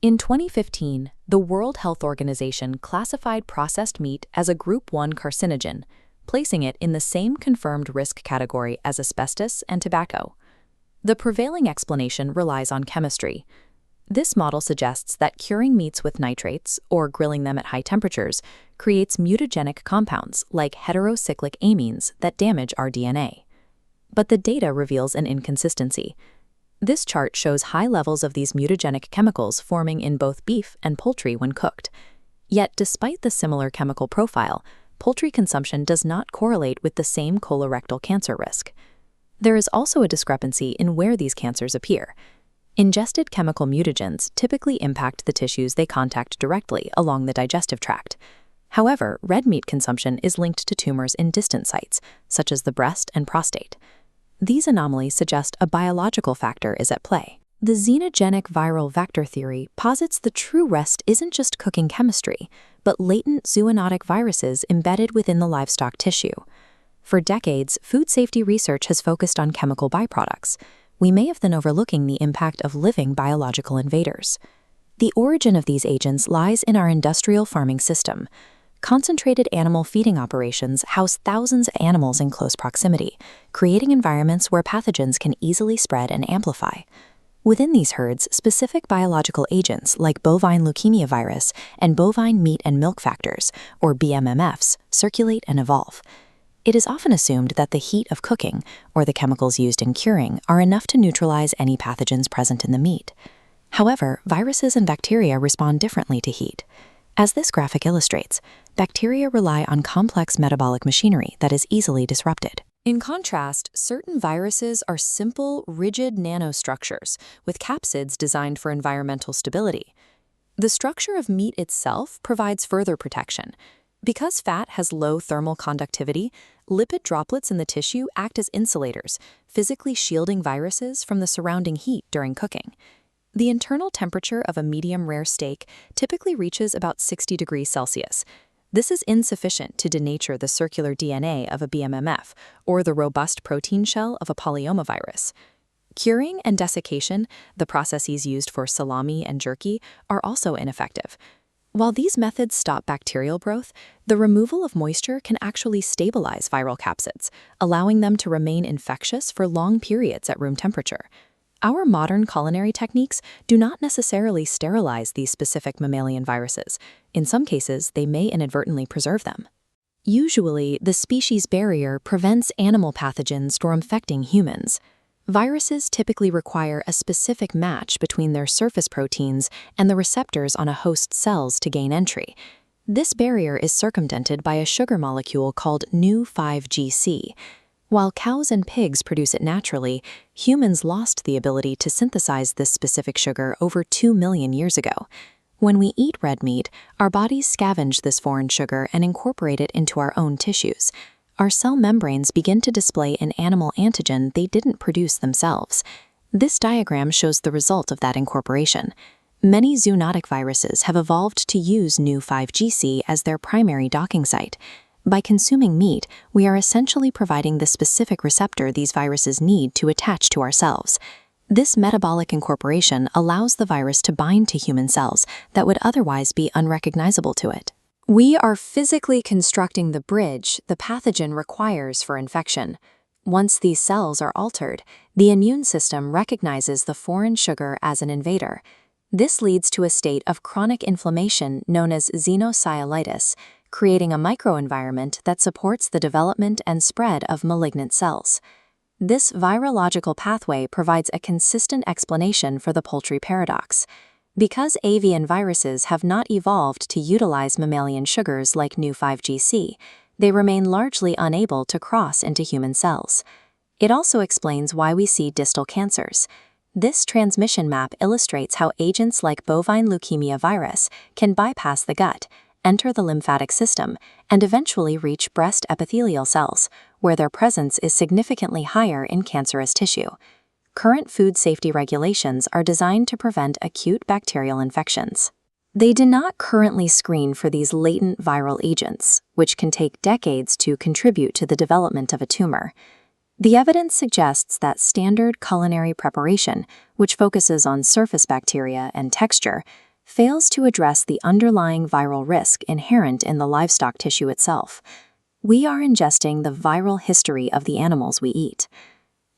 In 2015, the World Health Organization classified processed meat as a Group 1 carcinogen, placing it in the same confirmed risk category as asbestos and tobacco. The prevailing explanation relies on chemistry. This model suggests that curing meats with nitrates, or grilling them at high temperatures, creates mutagenic compounds like heterocyclic amines that damage our DNA. But the data reveals an inconsistency. This chart shows high levels of these mutagenic chemicals forming in both beef and poultry when cooked. Yet, despite the similar chemical profile, poultry consumption does not correlate with the same colorectal cancer risk. There is also a discrepancy in where these cancers appear. Ingested chemical mutagens typically impact the tissues they contact directly along the digestive tract. However, red meat consumption is linked to tumors in distant sites, such as the breast and prostate. These anomalies suggest a biological factor is at play. The Xenogeneic Viral Vector Theory posits the true rest isn't just cooking chemistry, but latent zoonotic viruses embedded within the livestock tissue. For decades, food safety research has focused on chemical byproducts. We may have been overlooking the impact of living biological invaders. The origin of these agents lies in our industrial farming system. Concentrated animal feeding operations house thousands of animals in close proximity, creating environments where pathogens can easily spread and amplify. Within these herds, specific biological agents like Bovine Leukemia Virus and bovine meat and milk factors, or BMMFs, circulate and evolve. It is often assumed that the heat of cooking, or the chemicals used in curing, are enough to neutralize any pathogens present in the meat. However, viruses and bacteria respond differently to heat. As this graphic illustrates, bacteria rely on complex metabolic machinery that is easily disrupted. In contrast, certain viruses are simple, rigid nanostructures with capsids designed for environmental stability. The structure of meat itself provides further protection. Because fat has low thermal conductivity, lipid droplets in the tissue act as insulators, physically shielding viruses from the surrounding heat during cooking. The internal temperature of a medium-rare steak typically reaches about 60 degrees Celsius. This is insufficient to denature the circular DNA of a BMMF or the robust protein shell of a polyomavirus. Curing and desiccation, the processes used for salami and jerky, are also ineffective. While these methods stop bacterial growth, the removal of moisture can actually stabilize viral capsids, allowing them to remain infectious for long periods at room temperature. Our modern culinary techniques do not necessarily sterilize these specific mammalian viruses. In some cases, they may inadvertently preserve them. Usually, the species barrier prevents animal pathogens from infecting humans. Viruses typically require a specific match between their surface proteins and the receptors on a host's cells to gain entry. This barrier is circumvented by a sugar molecule called nu-5GC. While cows and pigs produce it naturally, humans lost the ability to synthesize this specific sugar over 2 million years ago. When we eat red meat, our bodies scavenge this foreign sugar and incorporate it into our own tissues. Our cell membranes begin to display an animal antigen they didn't produce themselves. This diagram shows the result of that incorporation. Many zoonotic viruses have evolved to use nu-5GC as their primary docking site. By consuming meat, we are essentially providing the specific receptor these viruses need to attach to ourselves. This metabolic incorporation allows the virus to bind to human cells that would otherwise be unrecognizable to it. We are physically constructing the bridge the pathogen requires for infection. Once these cells are altered, the immune system recognizes the foreign sugar as an invader. This leads to a state of chronic inflammation known as xenocyalitis, creating a microenvironment that supports the development and spread of malignant cells. This virological pathway provides a consistent explanation for the poultry paradox. Because avian viruses have not evolved to utilize mammalian sugars like nu-5GC, they remain largely unable to cross into human cells. It also explains why we see distal cancers. This transmission map illustrates how agents like Bovine Leukemia Virus can bypass the gut, enter the lymphatic system, and eventually reach breast epithelial cells, where their presence is significantly higher in cancerous tissue. Current food safety regulations are designed to prevent acute bacterial infections. They do not currently screen for these latent viral agents, which can take decades to contribute to the development of a tumor. The evidence suggests that standard culinary preparation, which focuses on surface bacteria and texture, fails to address the underlying viral risk inherent in the livestock tissue itself. We are ingesting the viral history of the animals we eat.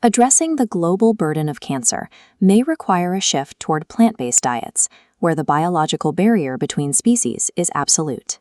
Addressing the global burden of cancer may require a shift toward plant-based diets, where the biological barrier between species is absolute.